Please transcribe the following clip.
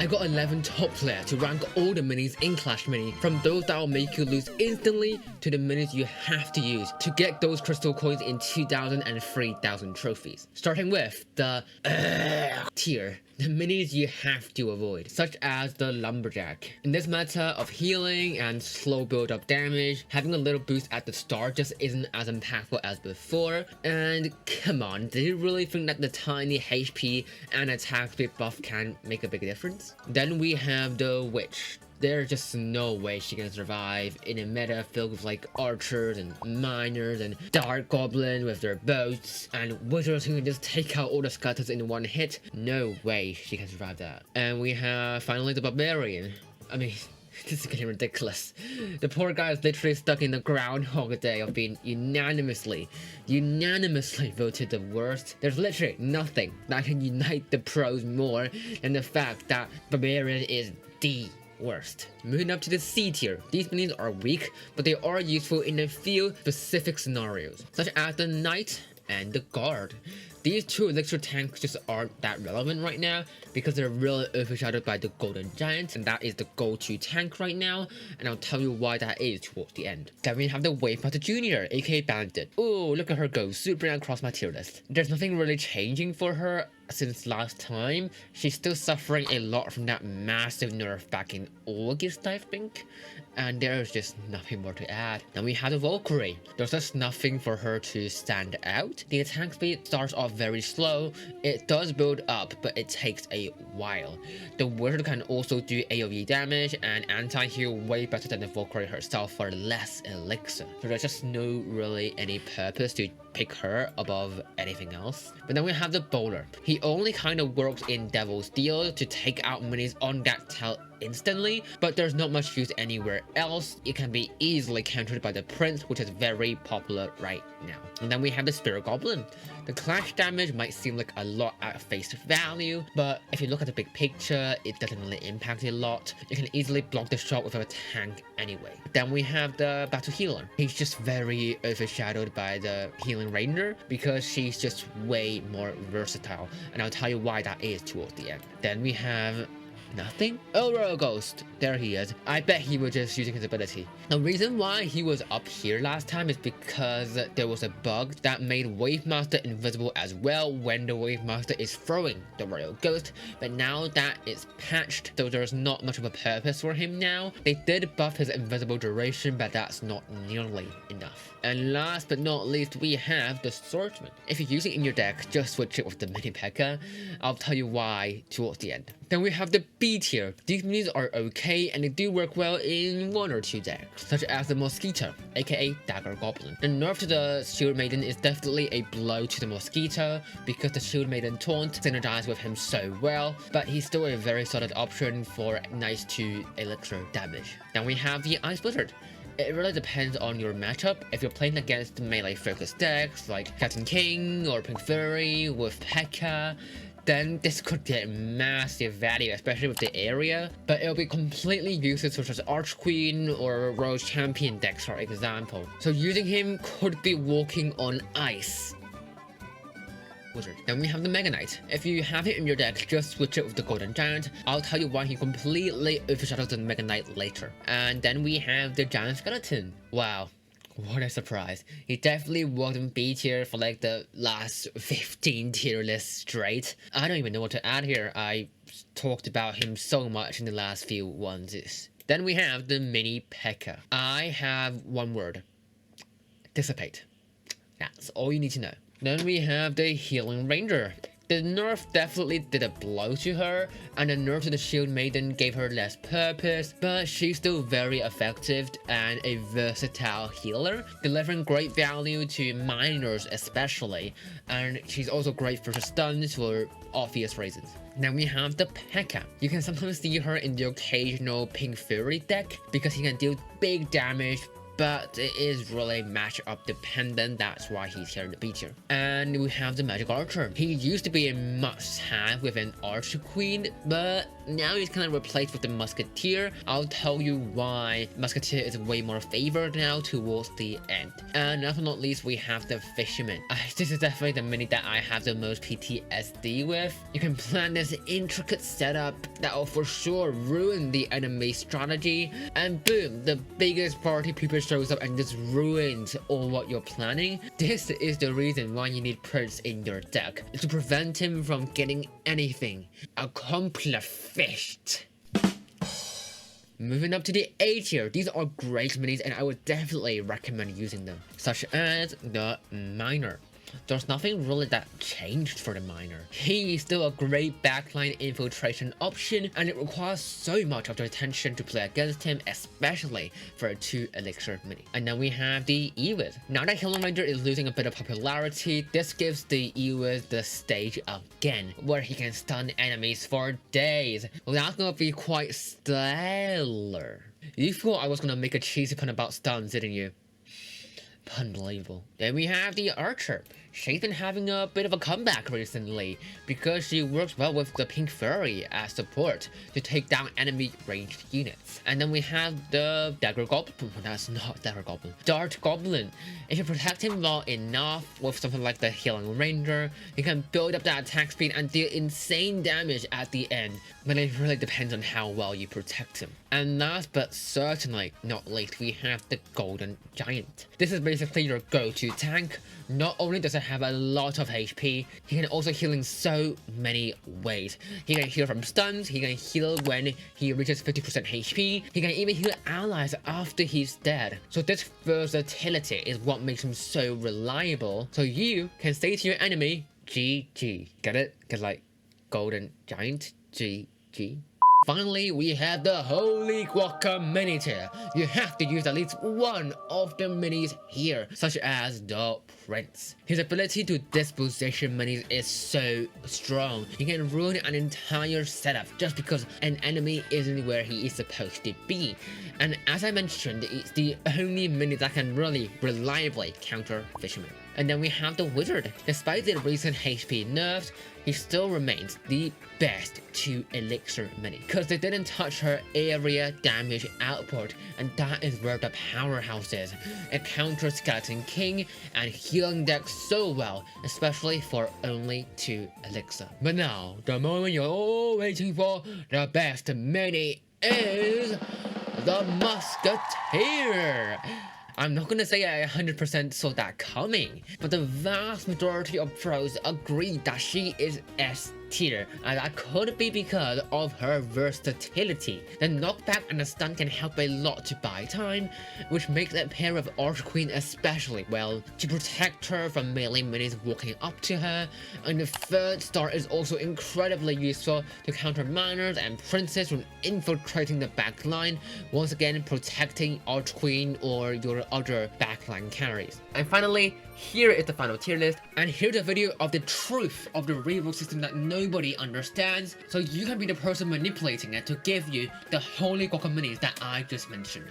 I got 11 top player to rank all the minis in Clash Mini, from those that will make you lose instantly to the minis you have to use to get those crystal coins in 2,000 and 3,000 trophies. Starting with the tier. The minis you have to avoid, such as the Lumberjack. In this meta of healing and slow build up damage, having a little boost at the start just isn't as impactful as before. And come on, do you really think that the tiny HP and attack speed buff can make a big difference? Then we have the Witch. There's just no way she can survive in a meta filled with like archers and miners and dark goblins with their boats and wizards who can just take out all the skeletons in one hit. No way she can survive that. And we have finally the barbarian. I mean, this is getting ridiculous. The poor guy is literally stuck in the Groundhog Day of being unanimously voted the worst. There's literally nothing that can unite the pros more than the fact that barbarian is the worst. Moving up to the C tier, these minis are weak, but they are useful in a few specific scenarios, such as the Knight and the Guard. These two elixir tanks just aren't that relevant right now because they're really overshadowed by the Golden Giant, and that is the go-to tank right now, and I'll tell you why that is towards the end. Then we have the Wavemaster Jr., aka Bandit. Oh, look at her go, super across my tier list. There's nothing really changing for her since last time. She's still suffering a lot from that massive nerf back in August, I think, and there's just nothing more to add. Then we have the Valkyrie. There's just nothing for her to stand out. The attack speed starts off very slow. It does build up, but it takes a while. The Wizard can also do AoE damage and anti-heal way better than the Valkyrie herself for less elixir. So there's just no really any purpose to pick her above anything else. But then we have the Bowler. He only kind of works in Devil's Deal to take out minis on that tile instantly, but there's not much use anywhere else. It can be easily countered by the Prince, which is very popular right now. And then we have the Spirit Goblin. The clash damage might seem like a lot at face value, but if you look at the big picture, it doesn't really impact a lot. You can easily block the shot with a tank anyway. Then we have the Battle Healer. He's just very overshadowed by the Healing Ranger because she's just way more versatile, and I'll tell you why that is towards the end. Then we have nothing? Oh, Royal Ghost. There he is. I bet he was just using his ability. The reason why he was up here last time is because there was a bug that made Wavemaster invisible as well when the Wavemaster is throwing the Royal Ghost, but now that it's patched, so there's not much of a purpose for him now. They did buff his invisible duration, but that's not nearly enough. And last but not least, we have the Swordsman. If you're using it in your deck, just switch it with the Mini P.E.K.K.A. I'll tell you why towards the end. Then we have the B tier. These minis are okay and they do work well in one or two decks, such as the Mosquito, aka Dagger Goblin. The nerf to the Shield Maiden is definitely a blow to the Mosquito because the Shield Maiden taunt synergizes with him so well, but he's still a very solid option for nice 2 elixir damage. Then we have the Ice Blizzard. It really depends on your matchup. If you're playing against melee focused decks like Captain King or Pink Fury with P.E.K.K.A, then this could get massive value, especially with the area, but it'll be completely useless such as Arch Queen or Royal Champion decks, for example. So using him could be walking on ice. Wizard. Then we have the Mega Knight. If you have it in your deck, just switch it with the Golden Giant. I'll tell you why he completely overshadows the Mega Knight later. And then we have the Giant Skeleton. Wow. What a surprise. He definitely was in B tier for like the last 15 tier lists straight. I don't even know what to add here. I talked about him so much in the last few ones. Then we have the Mini P.E.K.K.A. I have one word. Dissipate. That's all you need to know. Then we have the Healing Ranger. The nerf definitely did a blow to her, and the nerf to the Shield Maiden gave her less purpose, but she's still very effective and a versatile healer, delivering great value to miners especially, and she's also great for stuns for obvious reasons. Then we have the P.E.K.K.A. You can sometimes see her in the occasional Pink Fury deck because he can deal big damage, but it is really matchup dependent. That's why he's here in the B tier. And we have the Magic Archer. He used to be a must-have with an Archer Queen, but now he's kind of replaced with the Musketeer. I'll tell you why Musketeer is way more favored now towards the end. And last but not least, we have the Fisherman. This is definitely the mini that I have the most PTSD with. You can plan this intricate setup that will for sure ruin the enemy strategy, and boom, the biggest party people shows up and just ruins all what you're planning. This is the reason why you need Prince in your deck, to prevent him from getting anything accomplished. Moving up to the A tier, these are great minis and I would definitely recommend using them, such as the Miner. There's nothing really that changed for the Miner. He is still a great backline infiltration option, and it requires so much of the attention to play against him, especially for a 2 elixir mini. And then we have the Ewiz. Now that Healing Ranger is losing a bit of popularity, this gives the Ewiz the stage again, where he can stun enemies for days. Well, that's gonna be quite stellar. You thought I was gonna make a cheesy pun about stuns, didn't you? Unbelievable. Then we have the Archer. She's been having a bit of a comeback recently because she works well with the Pink Fairy as support to take down enemy ranged units. And then we have the Dagger Goblin. That's not Dagger Goblin. Dart Goblin. If you protect him well enough with something like the Healing Ranger, you can build up that attack speed and deal insane damage at the end. But it really depends on how well you protect him. And last but certainly not least, we have the Golden Giant. This is basically your go-to tank. Not only does it have a lot of HP, he can also heal in so many ways. He can heal from stuns, he can heal when he reaches 50% HP, he can even heal allies after he's dead. So this versatility is what makes him so reliable. So you can say to your enemy, GG. Get it? Cause like Golden Giant, GG. Finally, we have the Holy Guacamole tier. You have to use at least one of the minis here, such as the Prince. His ability to disposition minis is so strong. He can ruin an entire setup just because an enemy isn't where he is supposed to be. And as I mentioned, it's the only mini that can really reliably counter Fisherman. And then we have the Wizard. Despite the recent HP nerfs, he still remains the best 2 elixir mini, because they didn't touch her area damage output, and that is where the powerhouse is. It counters Skeleton King and healing decks so well, especially for only 2 elixir. But now, the moment you're all waiting for, the best mini is the Musketeer. I'm not gonna say I 100% saw that coming, but the vast majority of pros agree that she is S tier, and that could be because of her versatility. The knockback and the stun can help a lot to buy time, which makes it pair with Archer Queen especially well to protect her from melee minis walking up to her. And the third star is also incredibly useful to counter miners and princes from infiltrating the backline, once again protecting Archer Queen or your other backline carries. And finally, here is the final tier list, and here's a video of the truth of the reroll system that nobody understands, so you can be the person manipulating it to give you the holy guacamoles that I just mentioned.